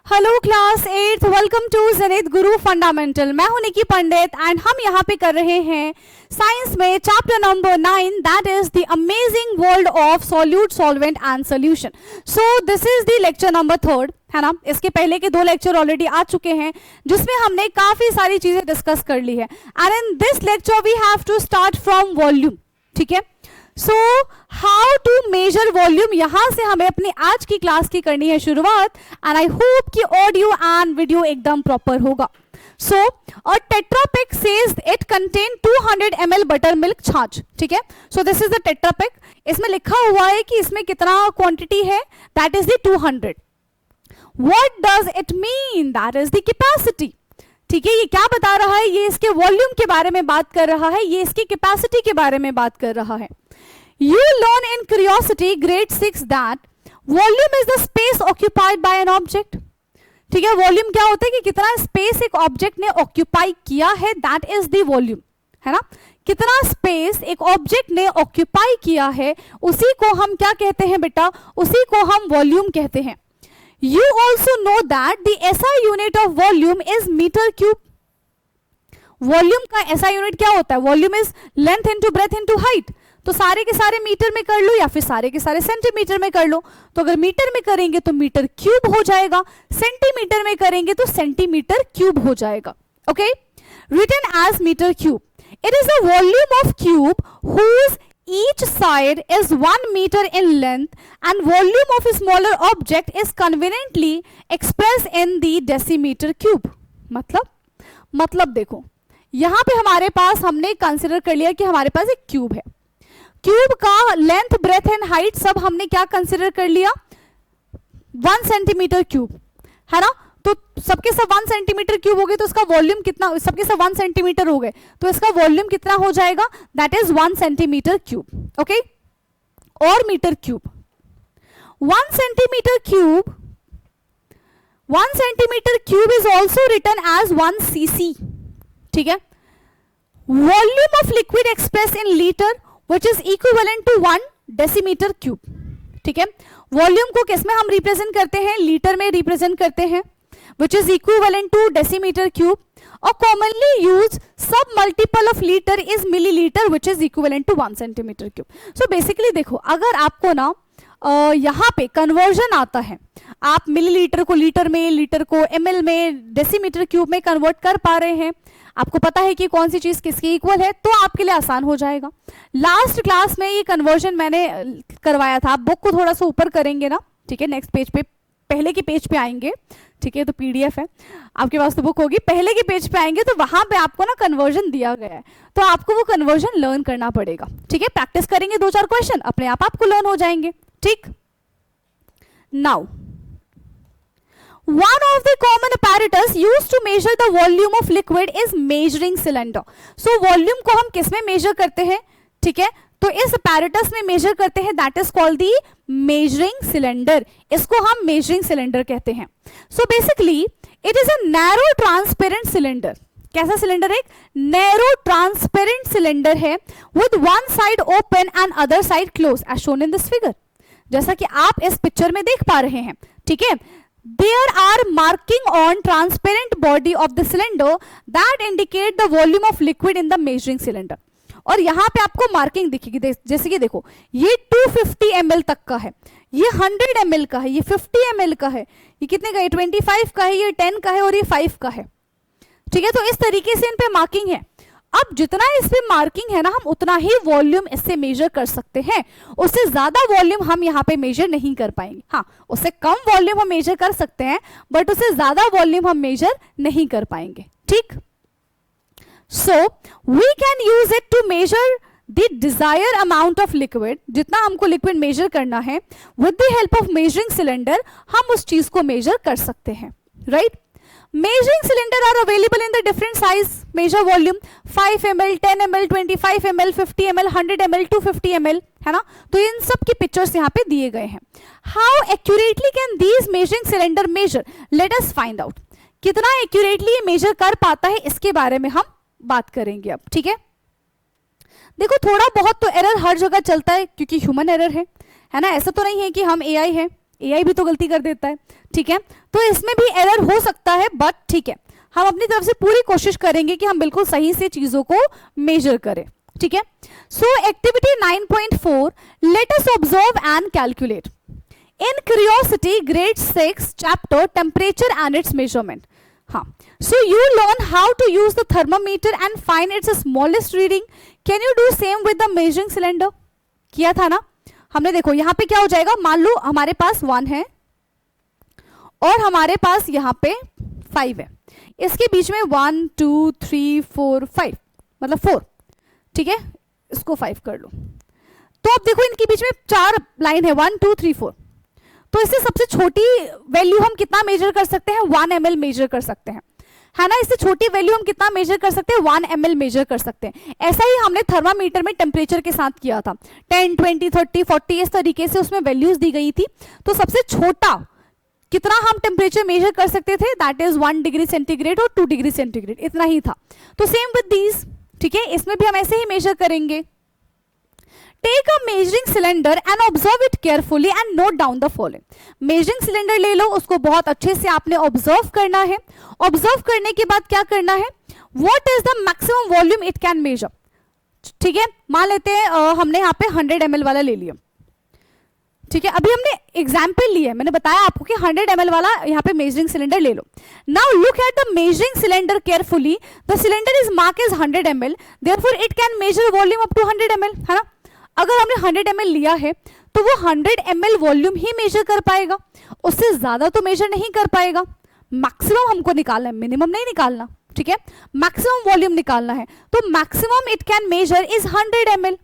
Hello class 8th, welcome to Zenith Guru Fundamental. मैं हूं निकी पंडित and हम यहाँ पे कर रहे हैं साइंस में chapter number 9, that is the amazing world of solute, solvent and solution. So this is the lecture number 3, है ना। इसके पहले के 2 लेक्चर ऑलरेडी आ चुके हैं जिसमें हमने काफी सारी चीजें डिस्कस कर ली है and in this lecture we have to start from volume. ठीक है, so how to measure volume, यहां से हमें अपनी आज की क्लास की करनी है शुरुआत एंड आई होप कि ऑडियो एंड वीडियो एकदम प्रॉपर होगा। So a tetra pack says it contain 200 ml buttermilk छाछ। ठीक है, so this is the tetra pack. इसमें लिखा हुआ है कि इसमें कितना क्वांटिटी है, that is the 200। What does it mean, that is the capacity. ठीक है, ये क्या बता रहा है, ये इसके वॉल्यूम के बारे में बात कर रहा है, ये इसकी कैपेसिटी के बारे में बात कर रहा है। You learn in curiosity grade 6 that volume is the space occupied by an object। ठीक है, वॉल्यूम क्या होता है कि कितना स्पेस एक ऑब्जेक्ट ने ऑक्यूपाई किया है, दैट इज द वॉल्यूम, है ना। कितना स्पेस एक ऑब्जेक्ट ने ऑक्यूपाई किया है उसी को हम क्या कहते हैं बेटा, उसी को हम वॉल्यूम कहते हैं। You also know that the SI unit of volume is meter cube। Volume का SI यूनिट क्या होता है, volume is length into breadth into height. तो सारे के सारे मीटर में कर लो या फिर सारे के सारे सेंटीमीटर में कर लो। तो अगर मीटर में करेंगे तो मीटर क्यूब हो जाएगा, सेंटीमीटर में करेंगे तो सेंटीमीटर क्यूब हो जाएगा। Okay, written as metre cube. It is a volume of cube whose each side is 1 meter in length and volume of a smaller object is conveniently expressed in the decimeter cube। मतलब देखो, यहां पे हमारे पास हमने consider कर लिया कि हमारे पास एक क्यूब है। क्यूब का लेंथ, ब्रेथ एंड हाइट सब हमने क्या कंसिडर कर लिया, 1 सेंटीमीटर क्यूब, है ना। तो सबके सब 1 सेंटीमीटर क्यूब हो गए तो इसका वॉल्यूम कितना, सबके सब 1 सेंटीमीटर हो गए तो इसका वॉल्यूम कितना हो जाएगा, that is 1 centimetre cube. Okay, और metre cube 1 centimetre cube, 1 centimetre cube is also written as 1 cc। ठीक है, volume of liquid express in litre which is equivalent to 1 decimeter cube। ठीक है, वॉल्यूम को किस में हम रिप्रेजेंट करते हैं, लीटर में रिप्रेजेंट करते हैं, which is equivalent to decimeter cube। और commonly used sub multiple of liter is milliliter which is equivalent to 1 centimeter cube। so basically देखो, अगर आपको ना यहाँ पे कन्वर्जन आता है, आप मिलीलीटर को लीटर में, लीटर को ml में, डेसीमीटर क्यूब में कन्वर्ट कर पा रहे हैं, आपको पता है कि कौन सी चीज किसकी इक्वल है, तो आपके लिए आसान हो जाएगा। लास्ट क्लास में ये कन्वर्जन मैंने करवाया था, आप बुक को थोड़ा सा ऊपर करेंगे ना, ठीक है, नेक्स्ट पेज पे, पहले के पेज पे आएंगे। ठीक है, तो पीडीएफ है आपके पास, तो बुक होगी, पहले के पेज पे आएंगे तो वहां पे आपको ना कन्वर्जन दिया गया है, तो आपको वो कन्वर्जन लर्न करना पड़ेगा। ठीक है, प्रैक्टिस करेंगे 2-4 क्वेश्चन, अपने आप आपको लर्न हो जाएंगे। ठीक, now one of the common apparatus used to measure the volume of liquid is measuring cylinder। so volume को हम किस में मेजर करते हैं, ठीक है, तो इस apparatus में मेजर करते हैं, that is called the measuring cylinder। इसको हम measuring cylinder कहते हैं। so basically it is a narrow transparent cylinder। कैसा सिलेंडर है, एक नैरो ट्रांसपेरेंट सिलेंडर है with one side open and other side closed as shown in this figure। जैसा कि आप इस पिक्चर में देख पा रहे हैं। ठीक है, there are marking on transparent body of the cylinder that indicate the volume of liquid in the measuring cylinder। और यहाँ पे आपको मार्किंग दिखेगी, जैसे कि देखो, ये 250 ml तक का है, ये 100 ml का है, ये 50 ml का है, ये कितने का है, 25 का है, ये 10 का है और ये 5 का है। ठीक है, तो इस तरीके से इन पे मार्किंग है। अब जितना इस पे मार्किंग है ना, हम उतना ही वॉल्यूम इससे मेजर कर सकते हैं, उससे ज्यादा वॉल्यूम हम यहाँ पे मेजर नहीं कर पाएंगे। हाँ, उससे कम वॉल्यूम हम मेजर कर सकते हैं बट उससे ज्यादा वॉल्यूम हम मेजर नहीं कर पाएंगे। ठीक, so we can use it to measure the desired amount of liquid. जितना हमको लिक्विड मेजर करना है, with the help of measuring cylinder हम उस चीज को मेजर कर सकते हैं, right. Measuring cylinder are available in the different size measure volume 5 ml, 10 ml, 25 ml, 50 ml, 100 ml, 250 ml, है ना। तो इन सब की पिक्चर्स यहाँ पे दिए गए हैं। How accurately can these measuring cylinder measure? Let us find out। कितना एक्यूरेटली ये मेजर कर पाता है, इसके बारे में हम बात करेंगे अब। ठीक है, देखो थोड़ा बहुत तो एरर हर जगह चलता है क्योंकि ह्यूमन एरर है ना। ऐसा तो नहीं है कि हम एआई है, AI भी तो गलती कर देता है, ठीक है। तो इसमें भी एरर हो सकता है, बट ठीक है, हम अपनी तरफ से पूरी कोशिश करेंगे कि हम बिल्कुल सही से चीजों को मेजर करें, ठीक है। सो activity 9.4, let us observe and calculate. In curiosity grade 6 chapter temperature and it's measurement. हाँ, so you learn how to use the thermometer and find its smallest reading. Can you do same with the measuring cylinder? किया था ना हमने। देखो यहाँ पे क्या हो जाएगा, मान लो हमारे पास 1 है और हमारे पास यहाँ पे 5 है, इसके बीच में 1 2 3 4 5 मतलब 4, ठीक है, इसको 5 कर लो। तो अब देखो इनके बीच में 4 लाइन है, 1 2 3 4। तो इससे सबसे छोटी वैल्यू हम कितना मेजर कर सकते हैं, 1 ml मेजर कर सकते हैं, है ना। इससे छोटी वैल्यू हम कितना मेजर कर सकते हैं, 1 ml मेजर कर सकते हैं। ऐसा ही हमने थर्मामीटर में टेम्परेचर के साथ किया था, 10 20 30 40 इस तरीके से उसमें वैल्यूज दी गई थी। तो सबसे छोटा कितना हम टेम्परेचर मेजर कर सकते थे, दैट इज 1 डिग्री सेंटीग्रेड और 2 डिग्री सेंटीग्रेड, इतना ही था। तो सेम विद दीज, ठीक है, इसमें भी हम ऐसे ही मेजर करेंगे। Take a measuring cylinder and observe it carefully and note down the following. Measuring cylinder ले लो, उसको बहुत अच्छे से आपने ऑब्जर्व करना है। ऑब्जर्व करने के बाद क्या करना है, what is the maximum volume it can major, ठीक है। मान लेते हैं हमने यहाँ पे 100 ml वाला ले लिया, ठीक है। अभी हमने एग्जाम्पल लिया है, मैंने बताया आपको कि 100 ml वाला यहाँ पे मेजरिंग सिलेंडर ले लो। Now look at the measuring cylinder carefully, the cylinder is mark as 100 ml, therefore it can measure volume up to 100 ml, है ना। अगर हमने 100 ml लिया है तो वो 100 ml वॉल्यूम ही मेजर कर पाएगा, उससे ज्यादा तो मेजर नहीं कर पाएगा। मैक्सिमम हमको निकालना है, मिनिमम नहीं निकालना, ठीक है। मैक्सिमम वॉल्यूम निकालना है, तो maximum it can major is 100 ml,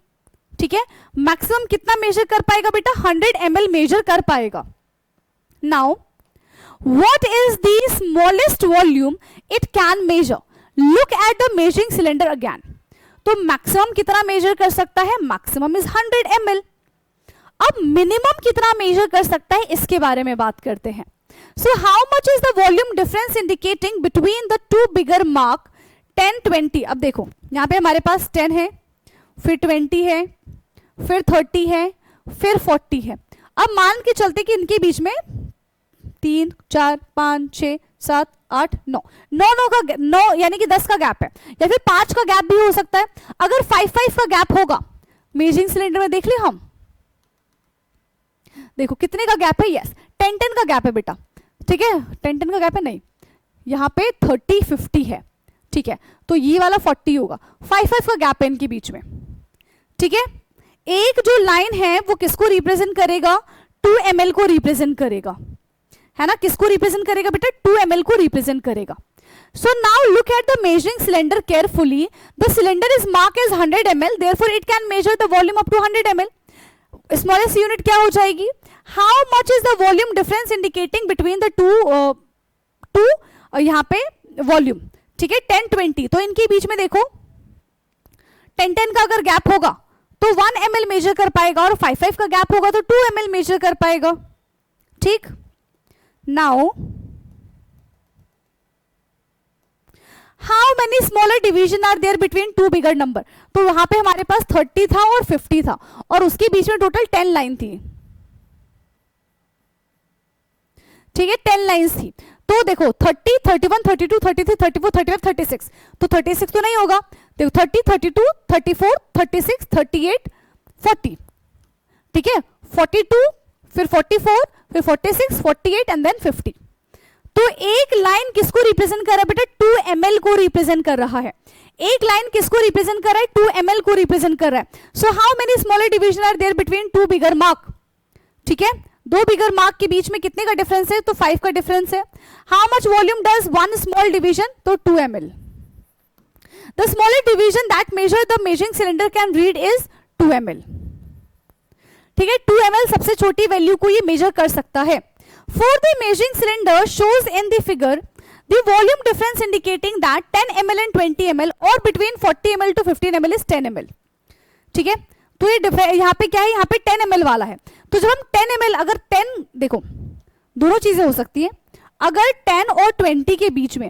ठीक है। मैक्सिमम कितना मेजर कर पाएगा बेटा, 100 ml मेजर कर पाएगा। Now what is the smallest volume it can major, look at the measuring cylinder again. तो मैक्सिमम कितना मेजर कर सकता है, मैक्सिमम इज 100 ml। अब मिनिमम कितना मेजर कर सकता है, इसके बारे में बात करते हैं। So how much is the volume difference indicating between the to bigger mark 10 20। अब देखो यहाँ पे हमारे पास 10 है, फिर 20 है, फिर 30 है, फिर 40 है। अब मान के चलते कि इनके बीच में 3 4 5 6 7 8 9 9 यानी कि 10 का गैप है, या फिर 5 का गैप भी हो सकता है। अगर 5 5 का गैप होगा मेजरिंग सिलेंडर में, देख ले हम, देखो कितने का गैप है, यस 10 10 का गैप है बेटा, ठीक है। 10 10 का गैप है, नहीं, यहाँ पे 30 50 है, ठीक है। तो ये वाला 40 होगा, 5 5 का गैप है इनके बीच में, ठीक है। एक जो लाइन है वो किसको रिप्रेजेंट करेगा, 2 ml को रिप्रेजेंट करेगा, है ना। किसको रिप्रेजेंट करेगा बेटा, 2 ml को रिप्रेजेंट करेगा। So now look at the measuring cylinder carefully, the cylinder is mark as 100 ml, therefore it can measure the volume up to 100 ml। Smallest unit क्या हो जाएगी, how much is the volume difference indicating between the two यहाँ पे volume, ठीक है, 10 20। तो इनके बीच में देखो 10 10 का अगर गैप होगा तो 1 ml मेजर कर पाएगा, और 5 5 का गैप होगा तो 2 ml मेजर कर पाएगा, ठीक। Now how many smaller division are there between two bigger number. तो वहां पे हमारे पास 30 था और 50 था, और उसके बीच में टोटल 10 लाइन थी, ठीक है, 10 लाइंस थी। तो देखो 30 31 32 33 34 35 36, तो 36 तो नहीं होगा, देखो 30 32 34 36 38 40, ठीक है, 42 फिर 44 फिर 46 48 एंड देन 50। तो एक लाइन किसको रिप्रेजेंट कर रहा है बेटा, 2 ml को रिप्रेजेंट कर रहा है। एक लाइन किसको रिप्रेजेंट कर रहा है, 2 ml को रिप्रेजेंट कर रहा है। So how many smaller division are there between 2 bigger mark, ठीक है, 2 बिगर मार्क के बीच में कितने का डिफरेंस है, तो 5 का डिफरेंस है। How much volume does 1 small division, तो 2 ml। The smaller division that measure the measuring cylinder can read is 2 ml, ठीक है। 2 ml सबसे छोटी वैल्यू को ये मेजर कर सकता है। For the measuring cylinder shows in the figure the volume difference indicating that 10 ml and 20 ml or between 40 ml to 15 ml is 10 ml, ठीक है। तो ये यहाँ पे क्या है, यहाँ पे 10 ml वाला है। तो जब हम 10 ml, अगर 10, देखो दोनों चीजें हो सकती है, अगर 10 और 20 के बीच में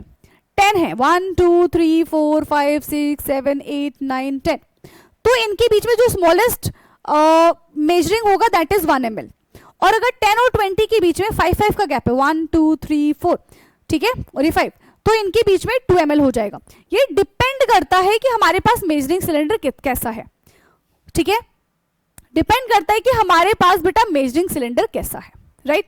10 है, 1 2 3 4 5 6 7 8 9 10, तो इनके बीच में जो स्मॉलेस्ट मेजरिंग होगा दैट इज 1 ml, और अगर 10 और 20 के बीच में 5 का गैप है, 1 2 3 4, ठीक है, और ये 5, तो इनके बीच में 2 ml हो जाएगा। ये डिपेंड करता है कि हमारे पास मेजरिंग सिलेंडर कैसा है, ठीक है, डिपेंड करता है कि हमारे पास बेटा मेजरिंग सिलेंडर कैसा है, राइट।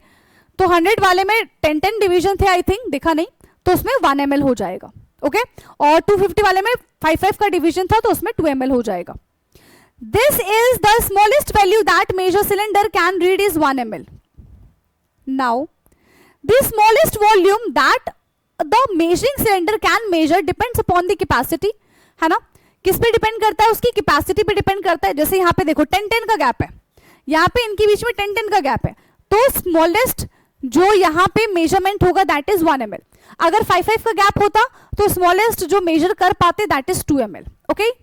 तो 100 वाले में 10 डिवीजन थे आई थिंक, देखा नहीं, तो उसमें 1 ml हो जाएगा, ओके। और 250 वाले में 5 का डिवीजन था, तो उसमें 2 ml हो जाएगा। This is the smallest value that measure cylinder can read is 1 ml. Now, the smallest volume that the measuring cylinder can measure depends upon the capacity, है ना, किस पे डिपेंड करता है, उसकी कैपेसिटी पे डिपेंड करता है। जैसे यहाँ पे देखो 10 का गैप है, यहाँ पे इनके बीच में 10 का गैप है, तो स्मॉलेस्ट जो यहाँ पे मेजरमेंट होगा दैट इज 1 ml। अगर 5 का गैप होता तो स्मॉलेस्ट जो मेजर कर पाते that is 2 ml, okay.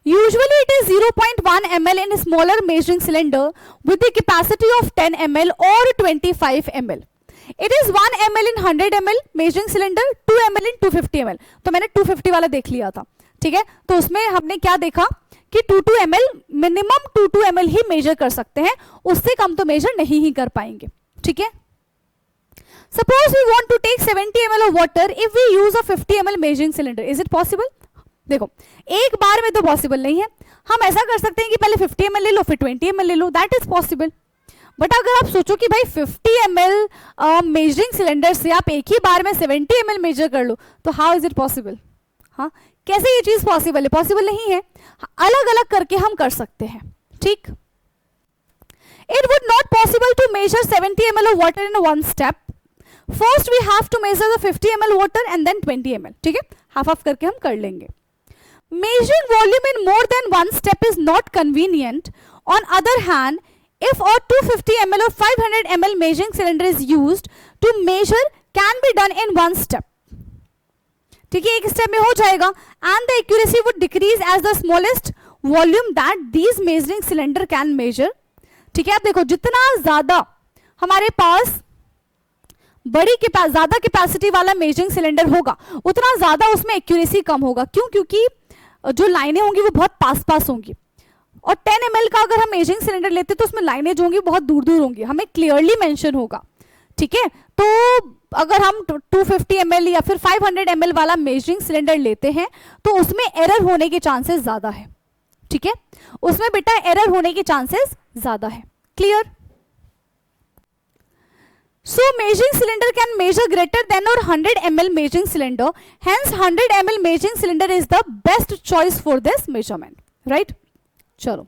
Usually it is 0.1 ml in a smaller measuring cylinder with the capacity of 10 ml or 25 ml. It is 1 ml in 100 ml measuring cylinder, 2 ml in 250 ml. तो मैंने 250 वाला देख लिया था, ठीक है। तो उसमें हमने क्या देखा कि 2 ml मिनिमम 2 ml ही मेजर कर सकते हैं, उससे कम तो मेजर नहीं ही कर पाएंगे, ठीक है। Suppose we want to take 70 ml of water if we use a 50 ml measuring cylinder. Is it possible? देखो एक बार में तो पॉसिबल नहीं है, हम ऐसा कर सकते हैं कि पहले 50 ml ले लो फिर 20 ml ले लो, दैट इज पॉसिबल। बट अगर आप सोचो कि भाई 50 ml मेजरिंग सिलेंडर से आप एक ही बार में 70 ml मेजर कर लो, तो हाउ इज इट पॉसिबल, हाँ कैसे ये चीज पॉसिबल है, पॉसिबल नहीं है। अलग अलग करके हम कर सकते हैं, ठीक। It would not possible to measure 70 ml of water in one step. First we have to measure the 50 ml water and then 20 ml, ठीक है, हाफ हाफ करके हम कर लेंगे। Measuring volume in more than one step is not convenient. On other hand, if a 250 ml or 500 ml measuring cylinder is used to measure, can be done in one step. ठीक है, एक step में हो जाएगा, and the accuracy would decrease as the smallest volume that these measuring cylinder can measure. ठीक है, आप देखो जितना ज्यादा हमारे पास ज्यादा कैपेसिटी वाला मेजरिंग सिलेंडर होगा उतना ज्यादा उसमें एक्यूरेसी कम होगा। क्यों? क्योंकि जो लाइनें होंगी वो बहुत पास पास होंगी, और 10 ml का अगर हम मेजरिंग सिलेंडर लेते तो उसमें लाइनें जो होंगी बहुत दूर दूर होंगी, हमें क्लियरली मेंशन होगा, ठीक है। तो अगर हम 250 ml या फिर 500 ml वाला मेजरिंग सिलेंडर लेते हैं तो उसमें एरर होने के चांसेस ज्यादा है, ठीक है, उसमें बेटा एरर होने के चांसेस ज्यादा है, clear. So measuring cylinder can measure greater than or 100 ml measuring cylinder. Hence 100 ml measuring cylinder is the best choice for this measurement. Right? चलो.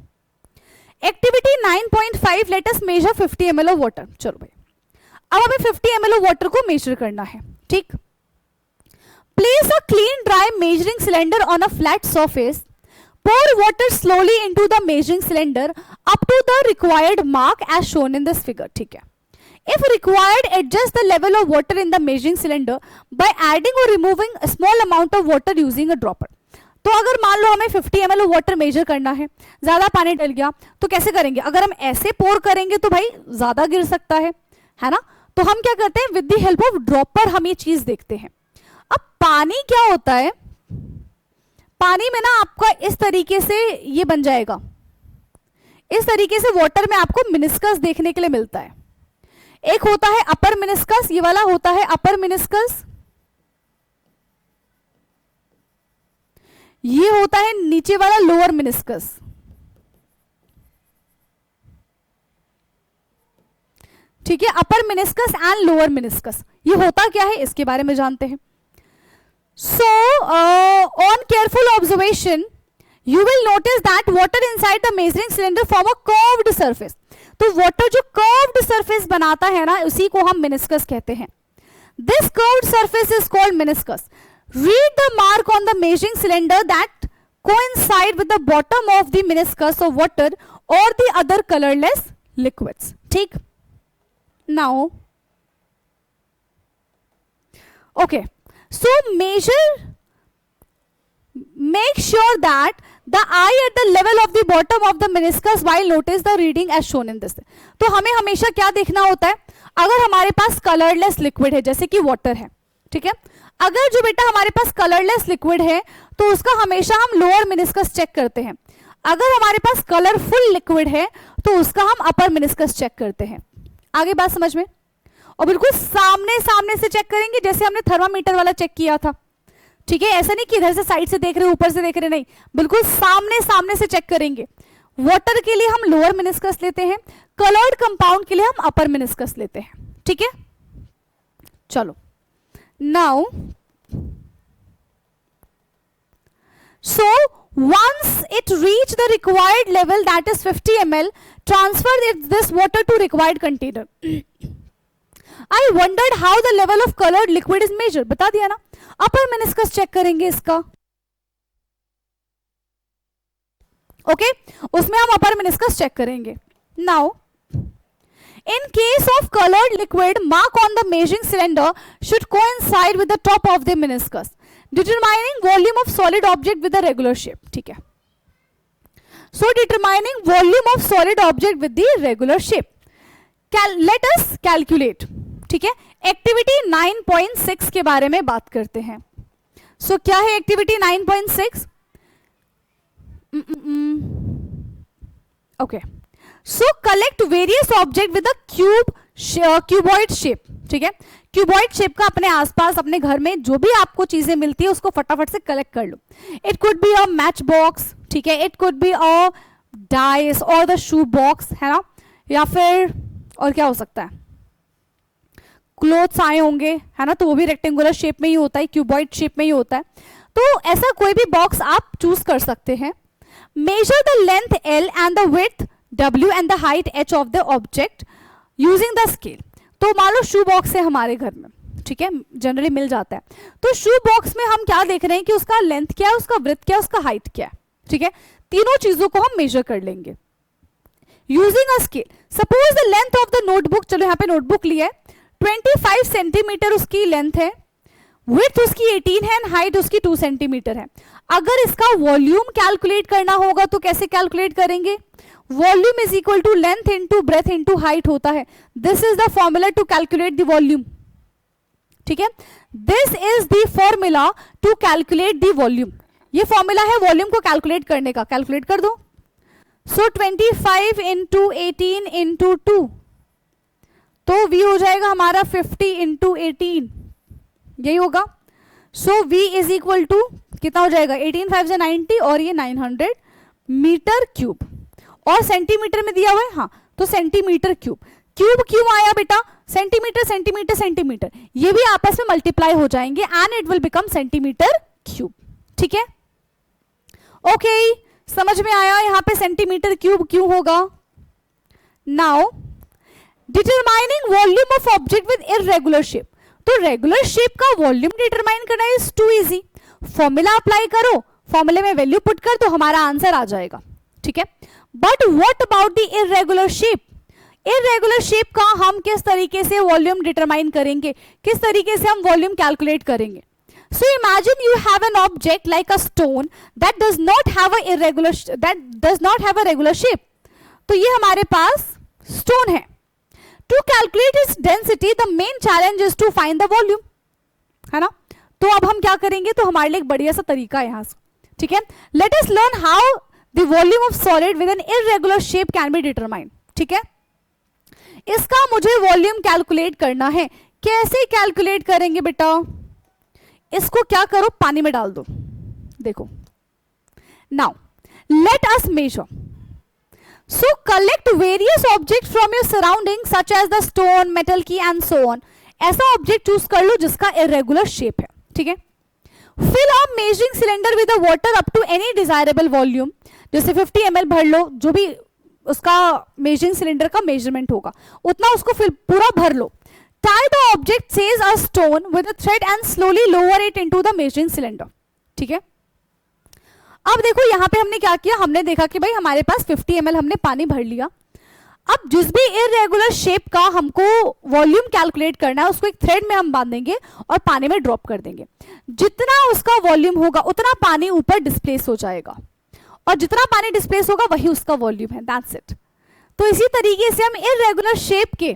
Activity 9.5. Let us measure 50 ml of water. चलो भाई. अब हमें 50 ml of water को measure करना है. ठीक? Place a clean dry measuring cylinder on a flat surface. Pour water slowly into the measuring cylinder up to the required mark as shown in this figure. ठीक है. If required, adjust the level of water in the measuring cylinder by adding or removing a small amount of water using a dropper. तो अगर मान लो हमें 50 ml of water major करना है, ज्यादा पानी डल गया तो कैसे करेंगे? अगर हम ऐसे पोर करेंगे तो भाई ज्यादा गिर सकता है ना। तो हम क्या करते हैं, with the help of dropper हम ये चीज देखते हैं। अब पानी क्या होता है, पानी में ना आपका इस तरीके से ये बन जाएगा, इस तरीके से वाटर में आपको मिनिस्कस देखने के लिए मिलता है। एक होता है अपर मिनिस्कस, ये वाला होता है अपर मिनिस्कस, ये होता है नीचे वाला लोअर मिनिस्कस। ठीक है, अपर मिनिस्कस एंड लोअर मिनिस्कस, ये होता क्या है इसके बारे में जानते हैं। So on careful observation you will notice that water inside the measuring cylinder form a curved surface. तो वाटर जो कर्व्ड सरफेस बनाता है ना उसी को हम मेनिस्कस कहते हैं। This curved surface is called meniscus. Read the mark on the measuring cylinder that coincide with the bottom of the meniscus of water or the other colorless liquids. ठीक? Now, okay. So measure, make sure that the eye at the level of the bottom of the meniscus while notice the reading as shown in this. तो हमें हमेशा क्या देखना होता है, अगर हमारे पास कलरलेस लिक्विड है जैसे कि वाटर है, ठीक है, अगर जो बेटा हमारे पास कलरलेस लिक्विड है तो उसका हमेशा हम लोअर मेनिस्कस चेक करते हैं। अगर हमारे पास कलरफुल लिक्विड है तो उसका हम अपर मेनिस्कस चेक करते हैं। आगे बात समझ में? और बिल्कुल सामने सामने से चेक करेंगे, जैसे हमने थर्मामीटर वाला चेक किया था, ठीक है। ऐसा नहीं कि इधर से साइड से देख रहे ऊपर से देख रहे, नहीं, बिल्कुल सामने सामने से चेक करेंगे। वाटर के लिए हम लोअर मेनिस्कस लेते हैं, कलर्ड कंपाउंड के लिए हम अपर मेनिस्कस लेते हैं, ठीक है। चलो now so once it reach the required level, that is 50 ml, transfer this water to required container. I wondered how the level of colored liquid is measured. बता दिया ना, अपर मेनिस्कस चेक करेंगे इसका, ओके, उसमें हम अपर मेनिस्कस चेक करेंगे। Now in case of colored liquid, mark on the measuring cylinder should coincide with the top of the meniscus, determining volume of solid object with a regular shape, ठीक है। So determining volume of solid object with the regular shape, let us calculate, ठीक है। Activity 9.6 के बारे में बात करते हैं। So क्या है activity 9.6? Okay, so collect various object with a cuboid shape, ठीक है। क्यूबॉइड शेप का अपने आसपास अपने घर में जो भी आपको चीजें मिलती है उसको फटाफट से कलेक्ट कर लो। It could be a match box, ठीक है, it could be a dice और द शू बॉक्स, है ना, या फिर और क्या हो सकता है, क्लोथ्स आए होंगे, है ना, तो वो भी रेक्टेंगुलर शेप में ही होता है, क्यूबॉइड शेप में ही होता है। तो ऐसा कोई भी बॉक्स आप चूज कर सकते हैं। Measure the length L and the width W and the height H of the object using the scale। तो मान लो शू बॉक्स है हमारे घर में, ठीक है, जनरली मिल जाता है। तो शू बॉक्स में हम क्या देख रहे हैं कि उसका लेंथ क्या है, उसका विड्थ क्या है, उसका हाइट क्या है, ठीक है। तीनों चीजों को हम मेजर कर लेंगे using a scale. Suppose the length of the notebook, चलो यहाँ पे नोटबुक लिया है, 25 सेंटीमीटर उसकी लेंथ है, विड्थ उसकी 18 है एंड हाइट उसकी 2 सेंटीमीटर है। अगर इसका वॉल्यूम कैलकुलेट करना होगा तो कैसे कैलकुलेट करेंगे? Volume is equal to length into breadth into height होता है। This is the formula to calculate the volume, ठीक है। This is the formula to calculate the volume. ये फॉर्मूला है वॉल्यूम को कैलकुलेट करने का, कैलकुलेट कर दो। सो 25 इंटू 18 इंटू 2, तो V हो जाएगा हमारा 50 इंटू 18, यही होगा। सो V इज इक्वल टू कितना हो जाएगा, 18 5 से 90 और ये 900 मीटर क्यूब, और सेंटीमीटर में दिया हुआ है, हाँ, तो सेंटीमीटर क्यूब। क्यूब क्यों आया बेटा? सेंटीमीटर सेंटीमीटर सेंटीमीटर, ये भी आपस में मल्टीप्लाई हो जाएंगे and it will become centimetre cube, ठीक है। ओके, समझ में आया यहाँ पे सेंटीमीटर क्यूब क्यों होगा। Now determining volume of object with irregular shape, तो रेगुलर शेप का वॉल्यूम डिटरमाइन करना is too easy. Formula apply करो, फॉर्मूले में वैल्यू पुट कर तो हमारा आंसर आ जाएगा, ठीक है। But what about the irregular shape? Irregular shape का हम किस तरीके से वॉल्यूम डिटरमाइन करेंगे, किस तरीके से हम वॉल्यूम कैलकुलेट करेंगे? So imagine you have an object like a stone that does not have a regular shape. तो ये हमारे पास स्टोन है। To calculate its density, the main challenge is to find the volume, है ना। तो अब हम क्या करेंगे, तो हमारे लिए एक बढ़िया सा तरीका है यहाँ से, ठीक है। Let us learn how the volume of solid with an irregular shape can be determined, ठीक है। इसका मुझे वॉल्यूम कैलकुलेट करना है। कैसे कैलकुलेट करेंगे बेटा? इसको क्या करो, पानी में डाल दो। देखो, now let us measure. So collect various object from your surrounding such as the stone, metal key and so on. ऐसा ऑब्जेक्ट चूज कर लो जिसका इरेगुलर शेप है, ठीक है। Fill up measuring cylinder with the water up to any desirable volume. जैसे 50 ml भर लो, जो भी उसका मेजरिंग सिलेंडर का मेजरमेंट होगा उतना उसको फिर पूरा भर लो। Tie the object says a stone with a thread and slowly lower it into the measuring cylinder, ठीक है। अब देखो यहाँ पे हमने क्या किया, हमने देखा कि भाई हमारे पास 50 ml हमने पानी भर लिया। अब जिस भी इररेगुलर शेप का हमको वॉल्यूम कैलकुलेट करना है उसको एक थ्रेड में हम बांधेंगे और पानी में ड्रॉप कर देंगे। जितना उसका वॉल्यूम होगा उतना पानी ऊपर डिस्प्लेस हो जाएगा, और जितना पानी डिस्प्लेस होगा वही उसका वॉल्यूम है, दैट्स इट। तो इसी तरीके से हम इररेगुलर शेप के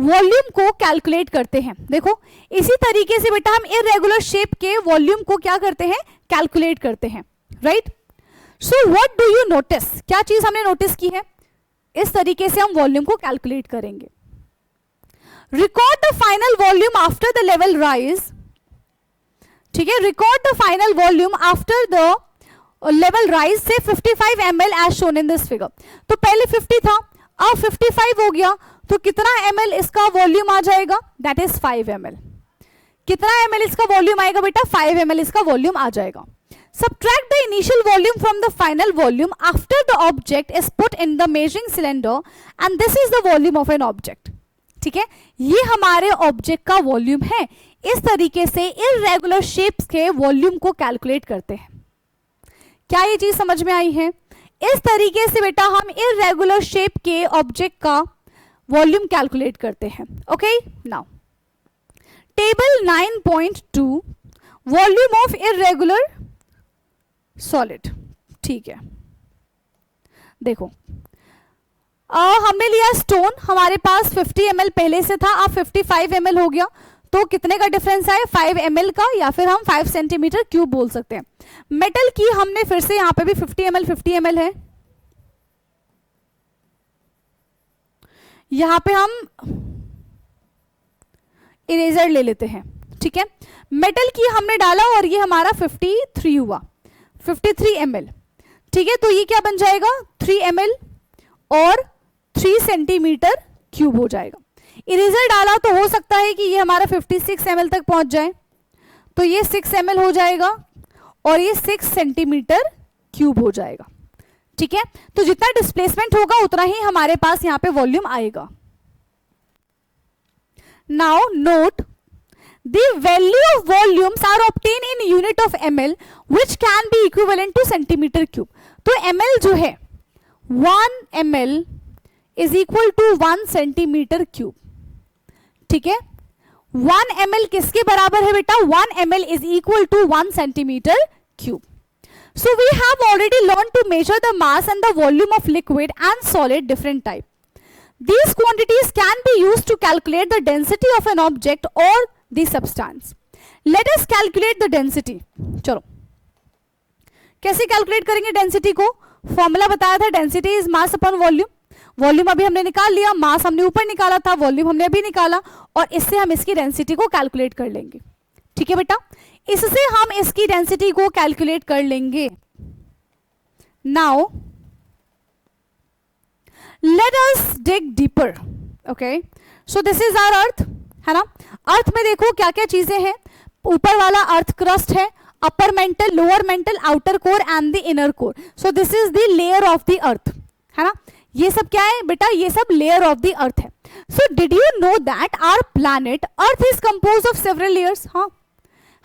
वॉल्यूम को कैलकुलेट करते हैं। देखो, इसी तरीके से बेटा हम इररेगुलर शेप के वॉल्यूम को क्या करते हैं, कैलकुलेट करते हैं, right. So what do you notice, क्या चीज हमने नोटिस की है? इस तरीके से हम वॉल्यूम को कैलकुलेट करेंगे. Record the final volume after the level rise. ठीक है, record the final volume after the level rise से 55 ml as shown in this figure. तो पहले 50 था, अब 55 हो गया, तो कितना ml इसका वॉल्यूम आ जाएगा? That is 5 ml. कितना ml इसका वॉल्यूम आएगा बेटा? 5 ml इसका वॉल्यूम आ जाएगा. Subtract the initial volume from the final volume after the object is put in the measuring cylinder and this is the volume of an object. ठीक है, ये हमारे ऑब्जेक्ट का वॉल्यूम है. इस तरीके से इररेगुलर शेप्स के वॉल्यूम को कैलकुलेट करते हैं. क्या ये चीज समझ में आई है? इस तरीके से बेटा हम इररेगुलर शेप के ऑब्जेक्ट का वॉल्यूम कैलकुलेट करते हैं. Okay, now table 9.2 volume of irregular solid. ठीक है, देखो हमने लिया स्टोन, हमारे पास 50 ml पहले से था, अब 55 ml हो गया. तो कितने का डिफरेंस है? 5 ml का, या फिर हम 5 सेंटीमीटर क्यूब बोल सकते हैं. मेटल की हमने फिर से यहां पे भी 50 ml है. यहां पे हम इरेजर ले लेते हैं. ठीक है, मेटल की हमने डाला और ये हमारा 53 हुआ, 53 ml. ठीक है, तो ये क्या बन जाएगा? 3 ml और 3 सेंटीमीटर क्यूब हो जाएगा. इरेजर डाला तो हो सकता है कि ये हमारा 56 ml तक पहुंच जाए, तो ये 6 ml हो जाएगा और ये 6 सेंटीमीटर क्यूब हो जाएगा. ठीक है, तो जितना डिस्प्लेसमेंट होगा उतना ही हमारे पास यहां पे वॉल्यूम आएगा. Now note the value of volumes are obtained in unit of ml which can be equivalent to centimeter cube. तो ml जो है 1 ml is equal to 1 centimetre cube. ठीक है, 1 ml किसके बराबर है बेटा? 1 ml is equal to 1 centimetre cube. So we have already learned to measure the mass and the volume of liquid and solid different type. These quantities can be used to calculate the density of an object or the substance. Let us calculate the density. चलो कैसे calculate करेंगे density को? Formula बताया था, density is mass upon volume. Volume अभी हमने निकाल लिया, मास हमने ऊपर निकाला था, वॉल्यूम हमने अभी निकाला, और इससे हम इसकी डेंसिटी को कैलकुलेट कर लेंगे. ठीक है बेटा, इससे हम इसकी डेंसिटी को कैलकुलेट कर लेंगे. Now let us dig deeper. Okay, so this is our earth, है ना. अर्थ में देखो क्या क्या चीजें हैं. ऊपर वाला अर्थ क्रस्ट है, upper mantle, lower mental, outer core and the inner core. So this is the layer of the earth, है ना. ये सब क्या है बेटा? ये sub layer of the earth है. So did you know that our planet earth is compose of several layers? हाँ,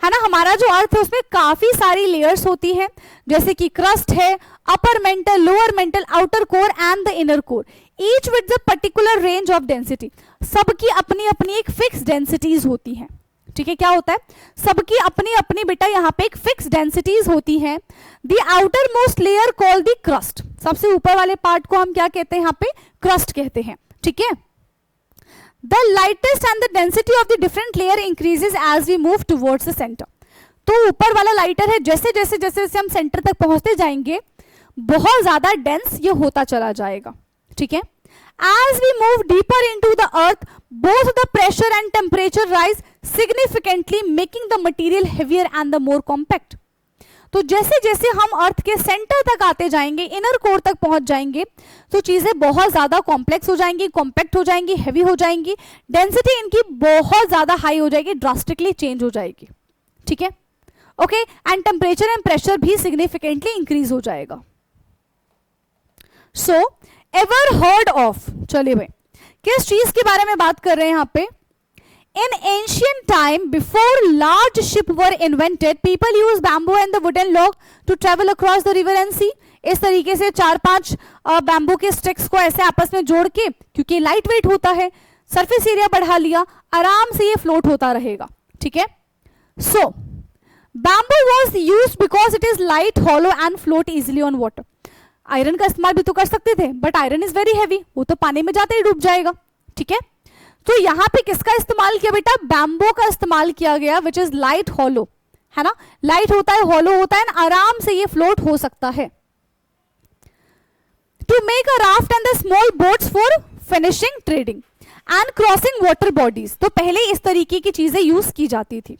है ना. हमारा जो अर्थ है उसमें काफी सारी लेयर्स होती हैं, जैसे कि क्रस्ट है, upper mantle, lower mental, outer core and the inner core, each with the particular range of density. सबकी अपनी अपनी एक फिक्स डेंसिटीज होती हैं. ठीक है, क्या होता है? सबकी अपनी अपनी बेटा यहाँ पे एक फिक्स डेंसिटीज होती हैं. The outer most layer called the crust. सबसे ऊपर वाले पार्ट को हम क्या कहते हैं? यहाँ पे क्रस्ट कहते हैं. ठीक है, the lightest and the density of the different layer increases as we move towards the centre. तो ऊपर वाला लाइटर है, जैसे जैसे जैसे जैसे हम सेंटर तक पहुंचते जाएंगे बहुत ज्यादा डेंस ये होता चला जाएगा. ठीक है, as we move deeper into the earth both the pressure and temperature rise significantly making the material heavier and the more compact. तो जैसे जैसे हम अर्थ के सेंटर तक आते जाएंगे, इनर कोर तक पहुंच जाएंगे, तो चीजें बहुत ज्यादा कॉम्प्लेक्स हो जाएंगी, कॉम्पैक्ट हो जाएंगी, हैवी हो जाएंगी, डेंसिटी इनकी बहुत ज्यादा हाई हो जाएगी, ड्रास्टिकली चेंज हो जाएगी. ठीक है, okay, and temperature and pressure भी सिग्निफिकेंटली इंक्रीज हो जाएगा. सो एवर हर्ड ऑफ, चलिए भाई किस चीज के बारे में बात कर रहे हैं यहाँ पे? In ancient time before large ship were invented people use bamboo and the wooden log to travel across the river and sea. इस तरीके से 4-5 बैम्बू के स्टिक्स को ऐसे आपस में जोड़ के, क्योंकि लाइट वेट होता है, सरफेस एरिया बढ़ा लिया, आराम से ये फ्लोट होता रहेगा. ठीक है, so bamboo was use because it is light, hollow and float easily on water. Iron का इस्तेमाल भी तो कर सकते थे, but iron is very heavy, वो तो पानी में जाते ही डूब जाएगा. ठीक है, तो यहां पे किसका इस्तेमाल किया बेटा? बैम्बो का इस्तेमाल किया गया, विच इज लाइट हॉलो, है ना. लाइट होता है, हॉलो होता है, आराम से ये फ्लोट हो सकता है. to make a raft and the small boats for finishing, trading and crossing water bodies. तो पहले इस तरीके की चीजें यूज की जाती थी.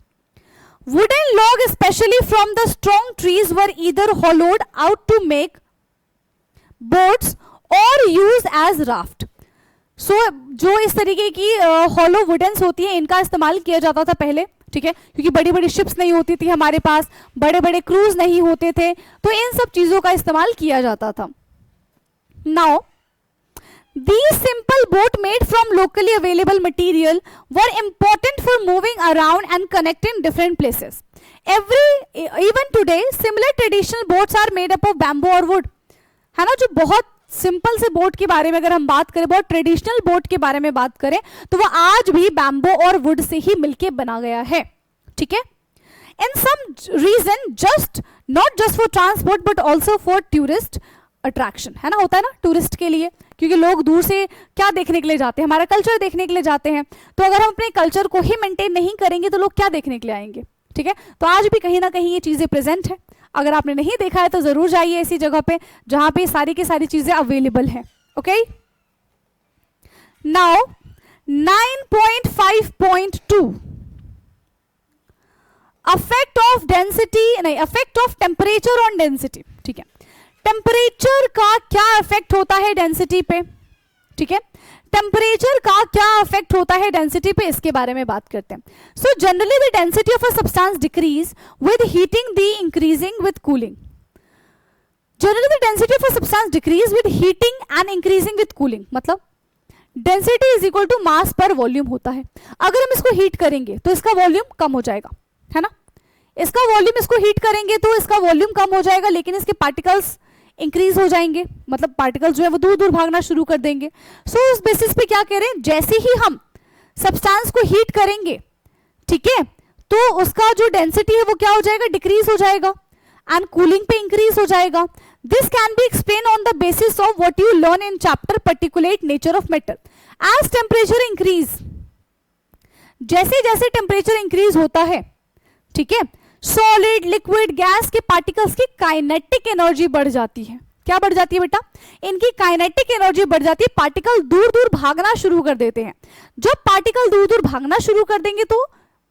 Wooden log especially from the strong trees were either hollowed out to make boats और यूज एज राफ्ट. सो जो इस तरीके की हॉलो वुडन्स होती है इनका इस्तेमाल किया जाता था पहले, ठीक है, क्योंकि बड़ी बड़ी शिप्स नहीं होती थी हमारे पास, बड़े बड़े क्रूज नहीं होते थे, तो इन सब चीजों का इस्तेमाल किया जाता था. Now these simple boat made from locally available material were important for moving around and connecting different places. Even today similar traditional boats are made up of bamboo or wood. है ना, जो बहुत सिंपल से boat के बारे में अगर हम बात करें, बहुत ट्रेडिशनल बोट के बारे में बात करें, तो वो आज भी बैम्बो और वुड से ही मिलके बना गया है. ठीक है. In some region just not just for transport but also for tourist attraction. है ना, होता है ना टूरिस्ट के लिए, क्योंकि लोग दूर से क्या देखने के लिए जाते हैं, हमारा कल्चर देखने के लिए जाते हैं. तो अगर हम अपने कल्चर को ही मेंटेन नहीं करेंगे तो लोग क्या देखने के लिए आएंगे. ठीक है. तो आज भी कहीं ना कहीं ये चीजें प्रेजेंट है. अगर आपने नहीं देखा है तो जरूर जाइए ऐसी जगह पे जहां पे सारी की सारी चीजें अवेलेबल हैं. Okay. Now 9.5.2 affect of density, नहीं, affect of temperature on density. ठीक है. टेम्परेचर का क्या इफेक्ट होता है डेंसिटी पे. ठीक है. टेम्परेचर का क्या इफेक्ट होता है डेंसिटी पे, इसके बारे में बात करते हैं. So generally the density of a substance decrease with heating, the increasing with cooling. Generally the density of a substance decrease with heating and increasing with cooling. मतलब density is equal to mass per volume होता है. अगर हम इसको heat करेंगे तो इसका volume कम हो जाएगा, है ना. इसका वॉल्यूम, इसको हीट करेंगे तो इसका वॉल्यूम कम हो जाएगा, लेकिन इसके पार्टिकल्स इंक्रीज हो जाएंगे. मतलब पार्टिकल्स जो है वो दूर दूर भागना शुरू कर देंगे. सो उस बेसिस पे क्या कह रहे हैं, जैसे ही हम सब्सटेंस को हीट करेंगे, ठीक है, तो उसका जो डेंसिटी है वो क्या हो जाएगा, डिक्रीज हो जाएगा, एंड कूलिंग पे इंक्रीज हो जाएगा. This can be explain on the basis of what you learn in chapter particulate nature of matter. As temperature increase, जैसे जैसे टेम्परेचर इंक्रीज होता है, ठीक है, सॉलिड, लिक्विड, गैस के पार्टिकल्स की काइनेटिक एनर्जी बढ़ जाती है. क्या बढ़ जाती है बेटा, इनकी काइनेटिक एनर्जी बढ़ जाती है. पार्टिकल दूर दूर भागना शुरू कर देते हैं. जब पार्टिकल दूर दूर भागना शुरू कर देंगे तो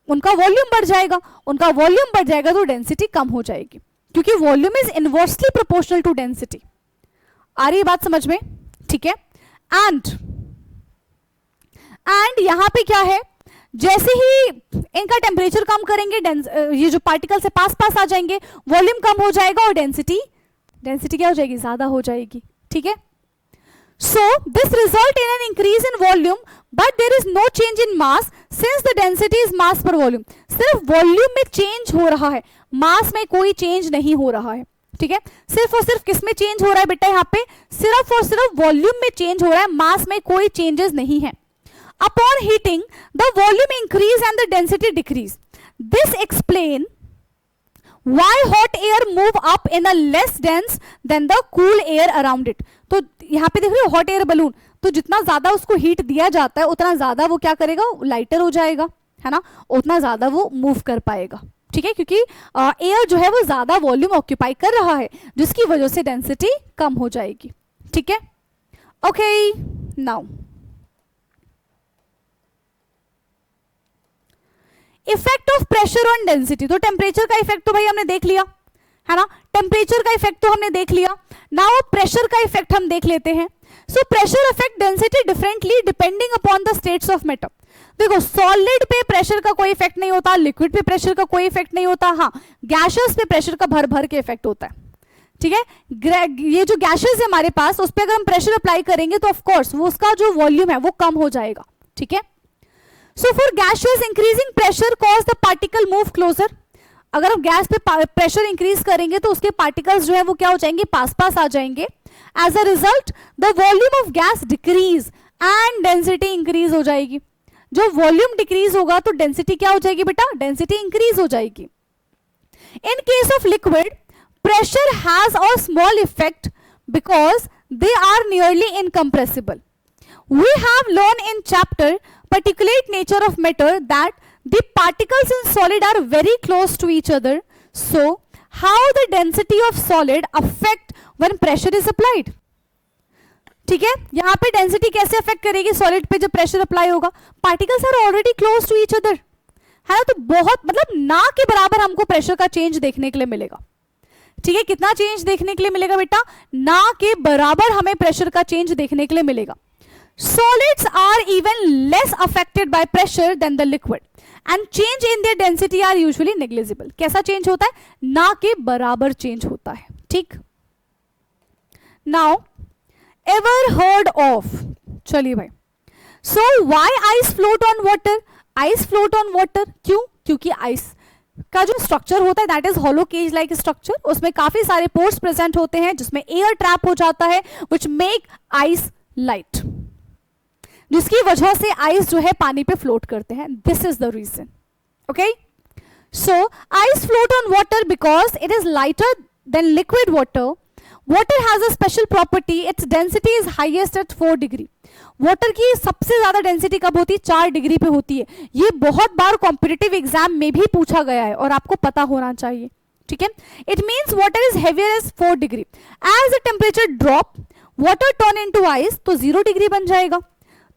उनका वॉल्यूम बढ़ जाएगा. उनका वॉल्यूम बढ़ जाएगा तो डेंसिटी कम हो जाएगी, क्योंकि volume is inversely proportional to density. आ रही है बात समझ में. ठीक है. एंड यहां पे क्या है, जैसे ही इनका टेम्परेचर कम करेंगे, ये जो पार्टिकल से पास पास आ जाएंगे, वॉल्यूम कम हो जाएगा और डेंसिटी क्या हो जाएगी, ज्यादा हो जाएगी. ठीक है. So this result in an increase in volume but there is no change in mass since the density is mass per volume. सिर्फ वॉल्यूम में चेंज हो रहा है, मास में कोई चेंज नहीं हो रहा है. ठीक है. सिर्फ और सिर्फ किस में चेंज हो रहा है बेटा, यहाँ पे सिर्फ और सिर्फ वॉल्यूम में चेंज हो रहा है, मास में कोई चेंजेस नहीं है. Upon heating, the volume increase and the density decrease. This explain why hot air move up in a less dense than the cool air around it. तो यहाँ पे देख रहे हो हॉट एयर बलून, तो जितना ज्यादा उसको हीट दिया जाता है उतना ज्यादा वो क्या करेगा, लाइटर हो जाएगा, है ना, उतना ज्यादा वो मूव कर पाएगा. ठीक है, क्योंकि एयर जो है वो ज्यादा वॉल्यूम ऑक्यूपाई कर रहा है, जिसकी वजह से डेंसिटी कम हो जाएगी. ठीक है. Okay. Now effect of pressure on density. तो टेम्परेचर का इफेक्ट तो भाई हमने देख लिया, है ना, टेम्परेचर का इफेक्ट तो हमने देख लिया. नाउ प्रेशर का इफेक्ट हम देख लेते हैं. So pressure affect density differently depending upon the states of matter. देखो, सॉलिड पे प्रेशर का कोई इफेक्ट नहीं होता, लिक्विड पे प्रेशर का कोई इफेक्ट नहीं होता. हाँ, गैसेस पे प्रेशर का भर भर के इफेक्ट होता है. ठीक है. ये जो गैसेस है हमारे पास, उस पर अगर हम प्रेशर अप्लाई करेंगे तो ऑफकोर्स वो उसका जो वॉल्यूम है वो कम हो जाएगा. ठीक है. So for gaseous increasing pressure cause the particle move closer. अगर हम गैस पे प्रेशर इंक्रीज करेंगे तो उसके पार्टिकल्स जो है वो क्या हो जाएंगे, पास पास आ जाएंगे. As a result the volume of gas decrease and density increase हो जाएगी. जो वॉल्यूम डिक्रीज होगा तो डेंसिटी क्या हो जाएगी बेटा, डेंसिटी इंक्रीज हो जाएगी. In case of liquid pressure has a small effect because they are nearly incompressible. We have learned in chapter particulate nature of matter that the particles in solid are very close to each other. So how the density of solid affect when pressure is applied? ठीक है, यहाँ पे density कैसे affect करेगी solid पे जब pressure apply होगा? Particles are already close to each other, है ना, तो बहुत मतलब ना के बराबर हमको प्रेशर का चेंज देखने के लिए मिलेगा। ठीक है, कितना चेंज देखने के लिए मिलेगा बेटा? ना के बराबर हमें प्रेशर का चेंज देखने के लिए मिलेगा। Solids are even less affected by pressure than the liquid and change in their density are usually negligible. कैसा चेंज होता है? ना के बराबर चेंज होता है। ठीक, नाउ एवर हर्ड ऑफ, चलिए भाई, so why ice float on water? Ice float on water क्यों? क्योंकि आइस का जो स्ट्रक्चर होता है that is hollow cage like structure, उसमें काफी सारे पोर्स प्रेजेंट होते हैं जिसमें एयर ट्रैप हो जाता है विच मेक आइस लाइट, जिसकी वजह से आइस जो है पानी पे फ्लोट करते हैं। This is the reason. Okay, so ice float on water because it is lighter than liquid water. Water has a special property, its density is highest at 4 degree. Water की सबसे ज्यादा density कब होती है? 4 degree पे होती है। ये बहुत बार कॉम्पिटिटिव एग्जाम में भी पूछा गया है और आपको पता होना चाहिए। ठीक है, it means water is heavier as 4 degree. As the temperature drop water turn into ice, तो 0 डिग्री बन जाएगा,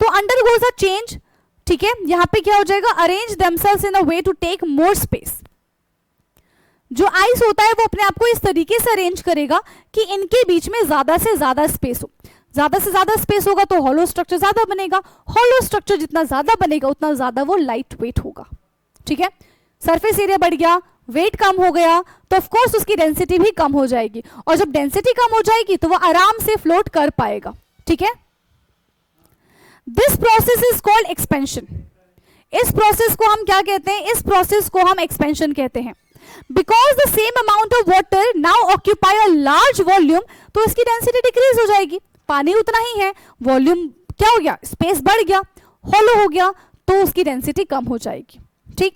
तो अंडरगोज अ चेंज। ठीक है, यहां पे क्या हो जाएगा? Arrange themselves in a way to take more space. जो आइस होता है वो अपने आप को इस तरीके से अरेंज करेगा कि इनके बीच में ज्यादा से ज्यादा स्पेस हो। ज्यादा से ज्यादा स्पेस होगा तो हॉलो स्ट्रक्चर ज्यादा बनेगा। हॉलो स्ट्रक्चर जितना ज्यादा बनेगा उतना ज्यादा वो लाइट वेट होगा। ठीक है, सरफेस एरिया बढ़ गया, वेट कम हो गया, तो ऑफ कोर्स उसकी डेंसिटी भी कम हो जाएगी, और जब डेंसिटी कम हो जाएगी तो वो आराम से फ्लोट कर पाएगा। ठीक है, this process is called expansion. इस प्रोसेस को हम क्या कहते हैं? इस प्रोसेस को हम एक्सपेंशन कहते हैं। Because the same amount of water now occupy a large volume, तो इसकी डेंसिटी डिक्रीज हो जाएगी। पानी उतना ही है, वॉल्यूम क्या हो गया? स्पेस बढ़ गया, हॉलो हो गया, तो उसकी डेंसिटी कम हो जाएगी। ठीक,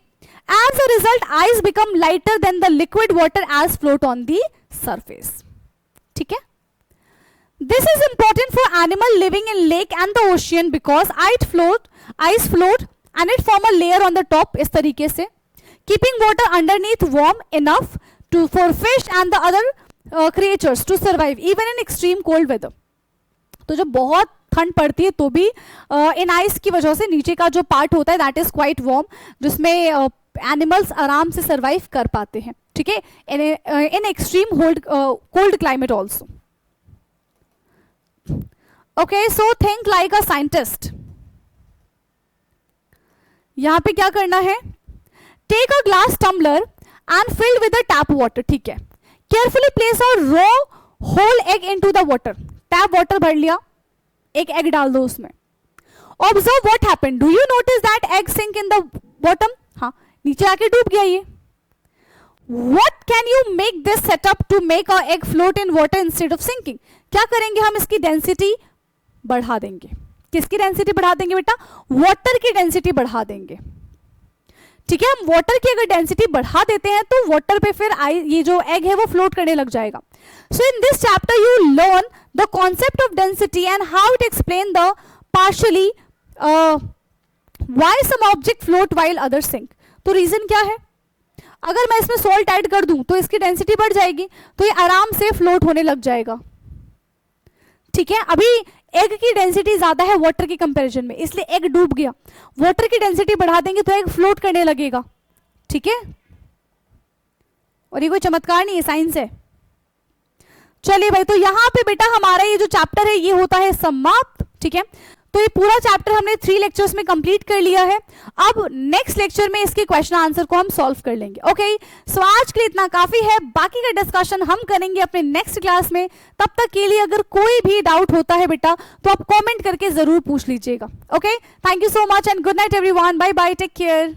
as a result ice become lighter than the liquid water as float on the surface. ठीक है, this is important for animal living in lake and the ocean because ice float and it form a layer on the top इस तरीके से, keeping water underneath warm enough for fish and the other creatures to survive even in extreme cold weather। तो जब बहुत ठंड पड़ती है तो भी इन आइस की वजह से नीचे का जो पार्ट होता है दैट इज क्वाइट वार्म, जिसमें एनिमल्स आराम से सर्वाइव कर पाते हैं। ठीक है, in extreme cold climate also. Okay, so think like a scientist. यहां पे क्या करना है? Take a glass tumbler and fill with the tap water. ठीक है, carefully place a raw whole egg into the water. Tap water भर लिया, एक egg डाल दो उसमें। Observe what happened. Do you notice that egg sink in the bottom? हाँ, नीचे आके डूब गया ये। What can you make this setup to make a egg float in water instead of sinking? क्या करेंगे हम? इसकी डेंसिटी बढ़ा देंगे। किसकी डेंसिटी बढ़ा देंगे बेटा? वाटर की डेंसिटी बढ़ा देंगे। ठीक है, हम वाटर की अगर डेंसिटी बढ़ा देते हैं तो वाटर पे फिर ये जो एग है वो फ्लोट करने लग जाएगा। So in this chapter you learn the concept of density and how it explain the partially why some object float while other sink. तो रीजन क्या है? अगर मैं इसमें सॉल्ट ऐड कर दूं तो इसकी डेंसिटी बढ़ जाएगी, तो ये आराम से फ्लोट होने लग जाएगा। ठीक है, अभी एग की डेंसिटी ज्यादा है वाटर के कंपैरिजन में, इसलिए एग डूब गया। वाटर की डेंसिटी बढ़ा देंगे तो एग फ्लोट करने लगेगा। ठीक है, और ये कोई चमत्कार नहीं है, साइंस है। चलिए भाई, तो यहां पे बेटा हमारा ये जो चैप्टर है ये होता है समाप्त। ठीक है, तो ये पूरा चैप्टर हमने 3 लेक्चर्स में कंप्लीट कर लिया है। अब नेक्स्ट लेक्चर में इसके क्वेश्चन आंसर को हम सॉल्व कर लेंगे। ओके, सो आज के लिए इतना काफी है, बाकी का डिस्कशन हम करेंगे अपने नेक्स्ट क्लास में। तब तक के लिए अगर कोई भी डाउट होता है बेटा तो आप कमेंट करके जरूर पूछ लीजिएगा। Okay, thank you so much and good night everyone, bye bye, take care.